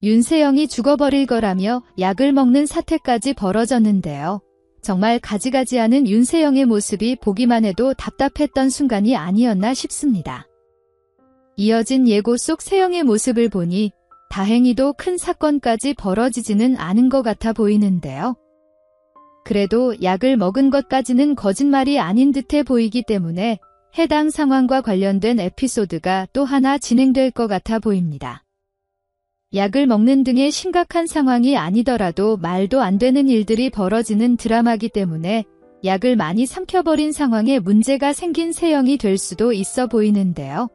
윤세영이 죽어버릴 거라며 약을 먹는 사태까지 벌어졌는데요. 정말 가지가지하는 윤세영의 모습이 보기만 해도 답답했던 순간이 아니었나 싶습니다. 이어진 예고 속 세영의 모습을 보니 다행히도 큰 사건까지 벌어지지는 않은 것 같아 보이는데요. 그래도 약을 먹은 것까지는 거짓말이 아닌 듯해 보이기 때문에 해당 상황과 관련된 에피소드가 또 하나 진행될 것 같아 보입니다. 약을 먹는 등의 심각한 상황이 아니더라도 말도 안 되는 일들이 벌어지는 드라마이기 때문에 약을 많이 삼켜버린 상황에 문제가 생긴 세영이 될 수도 있어 보이는데요.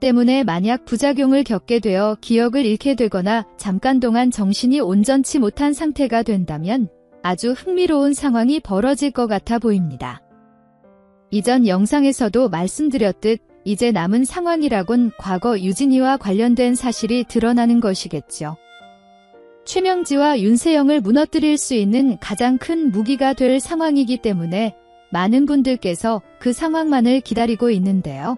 때문에 만약 부작용을 겪게 되어 기억을 잃게 되거나 잠깐 동안 정신이 온전치 못한 상태가 된다면 아주 흥미로운 상황이 벌어질 것 같아 보입니다. 이전 영상에서도 말씀드렸듯 이제 남은 상황이라곤 과거 유진이와 관련된 사실이 드러나는 것이겠죠. 최명지와 윤세영을 무너뜨릴 수 있는 가장 큰 무기가 될 상황이기 때문에 많은 분들께서 그 상황만을 기다리고 있는데요.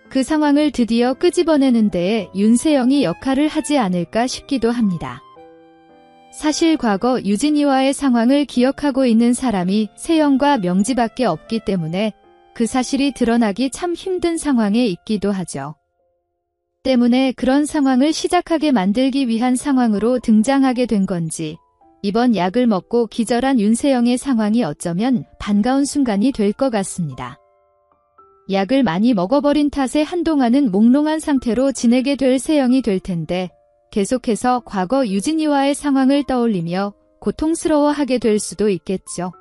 그 상황을 드디어 끄집어내는 데에 윤세영이 역할을 하지 않을까 싶기도 합니다. 사실 과거 유진이와의 상황을 기억하고 있는 사람이 세영과 명지밖에 없기 때문에 그 사실이 드러나기 참 힘든 상황에 있기도 하죠. 때문에 그런 상황을 시작하게 만들기 위한 상황으로 등장하게 된 건지 이번 약을 먹고 기절한 윤세영의 상황이 어쩌면 반가운 순간이 될 것 같습니다. 약을 많이 먹어버린 탓에 한동안은 몽롱한 상태로 지내게 될 세영이 될 텐데 계속해서 과거 유진이와의 상황을 떠올리며 고통스러워하게 될 수도 있겠죠.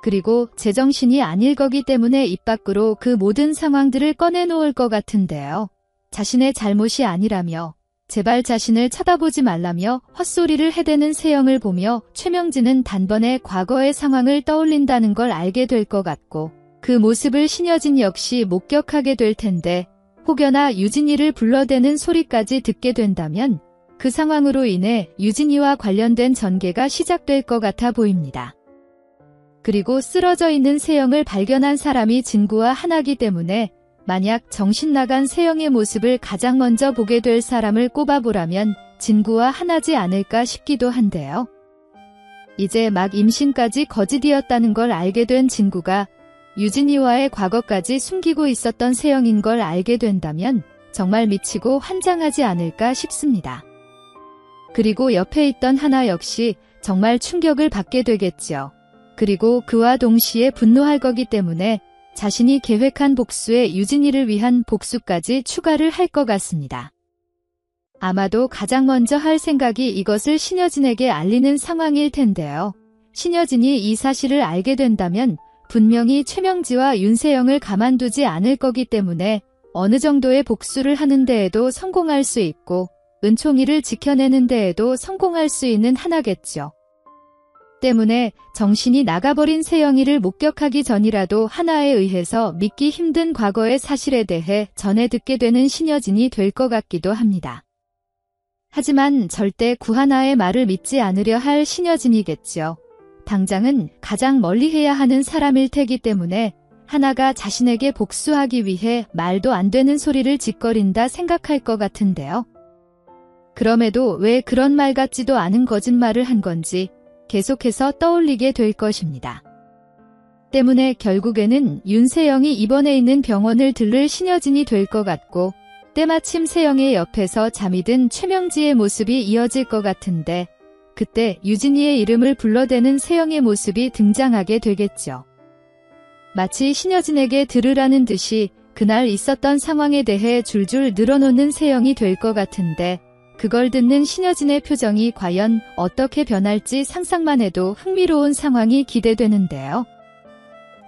그리고 제정신이 아닐 거기 때문에 입 밖으로 그 모든 상황들을 꺼내놓을 것 같은데요. 자신의 잘못이 아니라며 제발 자신을 쳐다보지 말라며 헛소리를 해대는 세영을 보며 최명지는 단번에 과거의 상황을 떠올린다는 걸 알게 될 것 같고 그 모습을 신여진 역시 목격하게 될 텐데 혹여나 유진이를 불러대는 소리까지 듣게 된다면 그 상황으로 인해 유진이와 관련된 전개가 시작될 것 같아 보입니다. 그리고 쓰러져 있는 세영을 발견한 사람이 진구와 하나기 때문에 만약 정신 나간 세영의 모습을 가장 먼저 보게 될 사람을 꼽아보라면 진구와 하나지 않을까 싶기도 한데요. 이제 막 임신까지 거짓이었다는 걸 알게 된 진구가 유진이와의 과거까지 숨기고 있었던 세영인 걸 알게 된다면 정말 미치고 환장하지 않을까 싶습니다. 그리고 옆에 있던 하나 역시 정말 충격을 받게 되겠죠. 그리고 그와 동시에 분노할 거기 때문에 자신이 계획한 복수에 유진이를 위한 복수까지 추가를 할 것 같습니다. 아마도 가장 먼저 할 생각이 이것을 신여진에게 알리는 상황일 텐데요. 신여진이 이 사실을 알게 된다면 분명히 최명지와 윤세영을 가만두지 않을 거기 때문에 어느 정도의 복수를 하는 데에도 성공할 수 있고 은총이를 지켜내는 데에도 성공할 수 있는 하나겠죠. 때문에 정신이 나가버린 세영이를 목격하기 전이라도 하나에 의해서 믿기 힘든 과거의 사실에 대해 전해 듣게 되는 신여진이 될 것 같기도 합니다. 하지만 절대 구하나의 말을 믿지 않으려 할 신여진이겠죠. 당장은 가장 멀리해야 하는 사람일 테기 때문에 하나가 자신에게 복수하기 위해 말도 안 되는 소리를 짓거린다 생각할 것 같은데요. 그럼에도 왜 그런 말 같지도 않은 거짓말을 한 건지 계속해서 떠올리게 될 것입니다. 때문에 결국에는 윤세영이 입원해 있는 병원을 들를 신여진이 될 것 같고 때마침 세영의 옆에서 잠이 든 최명지의 모습이 이어질 것 같은데 그때 유진이의 이름을 불러대는 세영의 모습이 등장하게 되겠죠. 마치 신여진에게 들으라는 듯이 그날 있었던 상황에 대해 줄줄 늘어놓는 세영이 될 것 같은데 그걸 듣는 신여진의 표정이 과연 어떻게 변할지 상상만 해도 흥미로운 상황이 기대되는데요.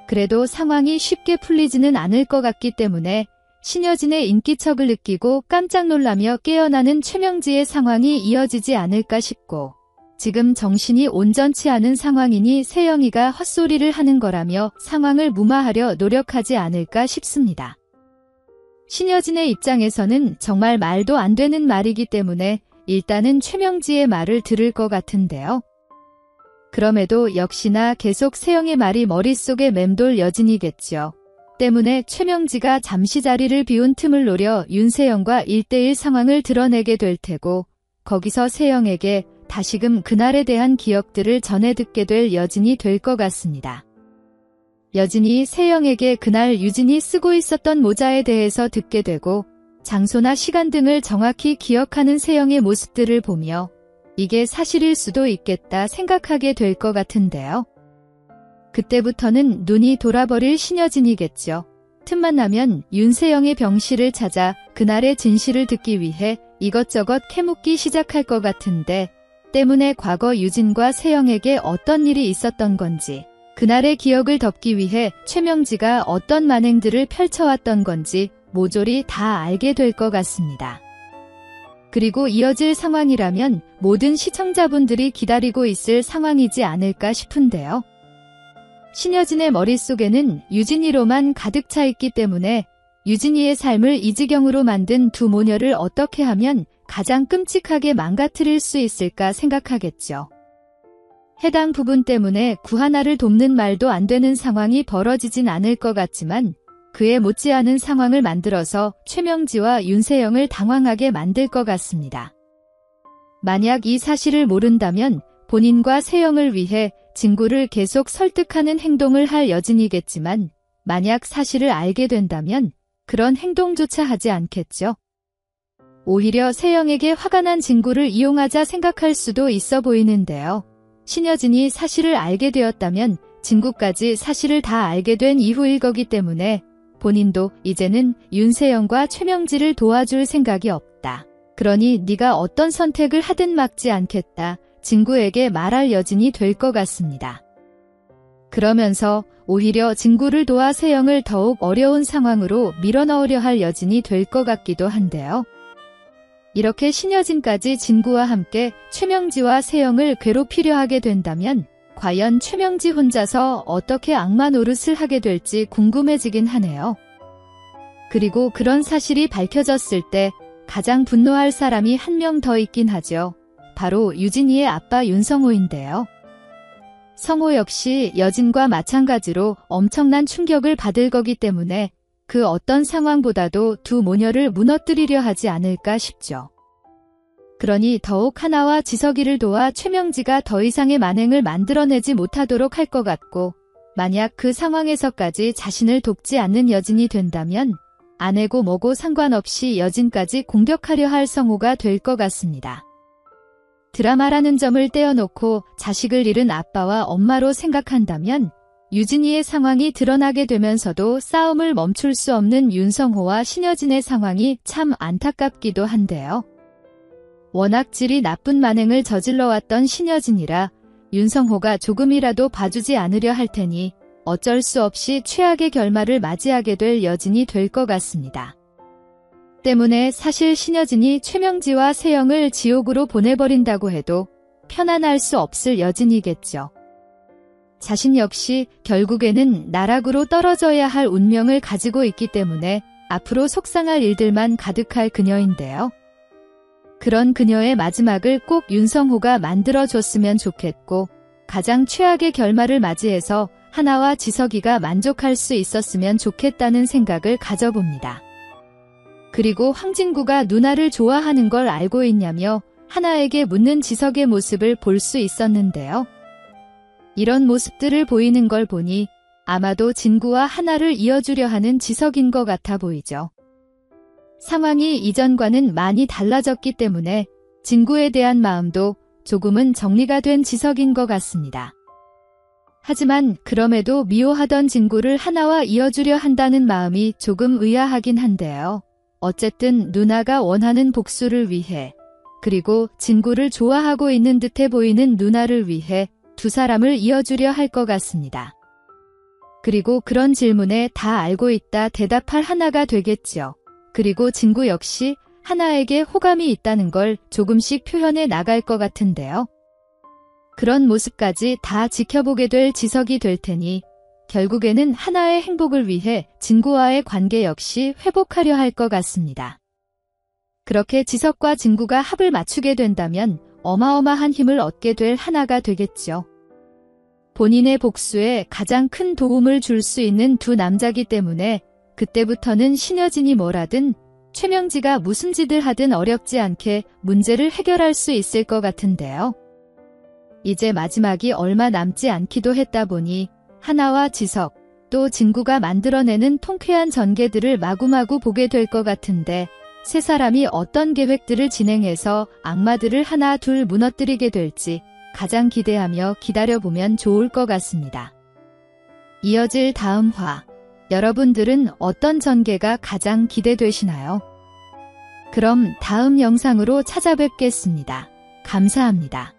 그래도 상황이 쉽게 풀리지는 않을 것 같기 때문에 신여진의 인기척을 느끼고 깜짝 놀라며 깨어나는 최명지의 상황이 이어지지 않을까 싶고 지금 정신이 온전치 않은 상황이니 세영이가 헛소리를 하는 거라며 상황을 무마하려 노력하지 않을까 싶습니다. 신여진의 입장에서는 정말 말도 안 되는 말이기 때문에 일단은 최명지의 말을 들을 것 같은데요. 그럼에도 역시나 계속 세영의 말이 머릿속에 맴돌 여진이겠죠. 때문에 최명지가 잠시 자리를 비운 틈을 노려 윤세영과 1대1 상황을 드러내게 될 테고 거기서 세영에게 다시금 그날에 대한 기억들을 전해 듣게 될 여진이 될 것 같습니다. 여진이 세영에게 그날 유진이 쓰고 있었던 모자에 대해서 듣게 되고 장소나 시간 등을 정확히 기억하는 세영의 모습들을 보며 이게 사실일 수도 있겠다 생각하게 될 것 같은데요. 그때부터는 눈이 돌아버릴 신여진이겠죠. 틈만 나면 윤세영의 병실을 찾아 그날의 진실을 듣기 위해 이것저것 캐묻기 시작할 것 같은데 때문에 과거 유진과 세영에게 어떤 일이 있었던 건지 그날의 기억을 덮기 위해 최명지가 어떤 만행들을 펼쳐왔던 건지 모조리 다 알게 될 것 같습니다. 그리고 이어질 상황이라면 모든 시청자분들이 기다리고 있을 상황이지 않을까 싶은데요. 신여진의 머릿속에는 유진이로만 가득 차 있기 때문에 유진이의 삶을 이 지경으로 만든 두 모녀를 어떻게 하면 가장 끔찍하게 망가뜨릴 수 있을까 생각하겠죠. 해당 부분 때문에 구하나를 돕는 말도 안 되는 상황이 벌어지진 않을 것 같지만 그에 못지않은 상황을 만들어서 최명지와 윤세영을 당황하게 만들 것 같습니다. 만약 이 사실을 모른다면 본인과 세영을 위해 진구를 계속 설득하는 행동을 할 여진이겠지만 만약 사실을 알게 된다면 그런 행동조차 하지 않겠죠. 오히려 세영에게 화가 난 진구를 이용하자 생각할 수도 있어 보이는데요. 신여진이 사실을 알게 되었다면 진구까지 사실을 다 알게 된 이후일 거기 때문에 본인도 이제는 윤세영과 최명지를 도와줄 생각이 없다. 그러니 네가 어떤 선택을 하든 막지 않겠다. 진구에게 말할 여진이 될 것 같습니다. 그러면서 오히려 진구를 도와 세영을 더욱 어려운 상황으로 밀어넣으려 할 여진이 될 것 같기도 한데요. 이렇게 신여진까지 진구와 함께 최명지와 세영을 괴롭히려 하게 된다면 과연 최명지 혼자서 어떻게 악마 노릇을 하게 될지 궁금해지긴 하네요. 그리고 그런 사실이 밝혀졌을 때 가장 분노할 사람이 한 명 더 있긴 하죠. 바로 유진이의 아빠 윤성호인데요. 성호 역시 여진과 마찬가지로 엄청난 충격을 받을 거기 때문에 그 어떤 상황보다도 두 모녀를 무너뜨리려 하지 않을까 싶죠. 그러니 더욱 하나와 지석이를 도와 최명지가 더 이상의 만행을 만들어내지 못하도록 할 것 같고 만약 그 상황에서까지 자신을 돕지 않는 여진이 된다면 아내고 뭐고 상관없이 여진까지 공격하려 할 성호가 될 것 같습니다. 드라마라는 점을 떼어놓고 자식을 잃은 아빠와 엄마로 생각한다면 유진이의 상황이 드러나게 되면서도 싸움을 멈출 수 없는 윤성호와 신여진의 상황이 참 안타깝기도 한데요. 워낙 질이 나쁜 만행을 저질러왔던 신여진이라 윤성호가 조금이라도 봐주지 않으려 할 테니 어쩔 수 없이 최악의 결말을 맞이하게 될 여진이 될 것 같습니다. 때문에 사실 신여진이 최명지와 세영을 지옥으로 보내버린다고 해도 편안할 수 없을 여진이겠죠. 자신 역시 결국에는 나락으로 떨어져야 할 운명을 가지고 있기 때문에 앞으로 속상할 일들만 가득할 그녀인데요. 그런 그녀의 마지막을 꼭 윤성호가 만들어줬으면 좋겠고 가장 최악의 결말을 맞이해서 하나와 지석이가 만족할 수 있었으면 좋겠다는 생각을 가져봅니다. 그리고 황진구가 누나를 좋아하는 걸 알고 있냐며 하나에게 묻는 지석의 모습을 볼 수 있었는데요. 이런 모습들을 보이는 걸 보니 아마도 진구와 하나를 이어주려 하는 지석인 것 같아 보이죠. 상황이 이전과는 많이 달라졌기 때문에 진구에 대한 마음도 조금은 정리가 된 지석인 것 같습니다. 하지만 그럼에도 미워하던 진구를 하나와 이어주려 한다는 마음이 조금 의아하긴 한데요. 어쨌든 누나가 원하는 복수를 위해 그리고 진구를 좋아하고 있는 듯해 보이는 누나를 위해 두 사람을 이어주려 할 것 같습니다. 그리고 그런 질문에 다 알고 있다 대답할 하나가 되겠죠. 그리고 진구 역시 하나에게 호감이 있다는 걸 조금씩 표현해 나갈 것 같은데요. 그런 모습까지 다 지켜보게 될 지석이 될 테니 결국에는 하나의 행복을 위해 진구와의 관계 역시 회복하려 할 것 같습니다. 그렇게 지석과 진구가 합을 맞추게 된다면 어마어마한 힘을 얻게 될 하나가 되겠죠. 본인의 복수에 가장 큰 도움을 줄 수 있는 두 남자기 때문에 그때부터는 신여진이 뭐라든 최명지가 무슨 짓을 하든 어렵지 않게 문제를 해결할 수 있을 것 같은데요. 이제 마지막이 얼마 남지 않기도 했다 보니 하나와 지석, 또 진구가 만들어내는 통쾌한 전개들을 마구마구 보게 될 것 같은데 세 사람이 어떤 계획들을 진행해서 악마들을 하나 둘 무너뜨리게 될지 가장 기대하며 기다려보면 좋을 것 같습니다. 이어질 다음 화, 여러분들은 어떤 전개가 가장 기대되시나요? 그럼 다음 영상으로 찾아뵙겠습니다. 감사합니다.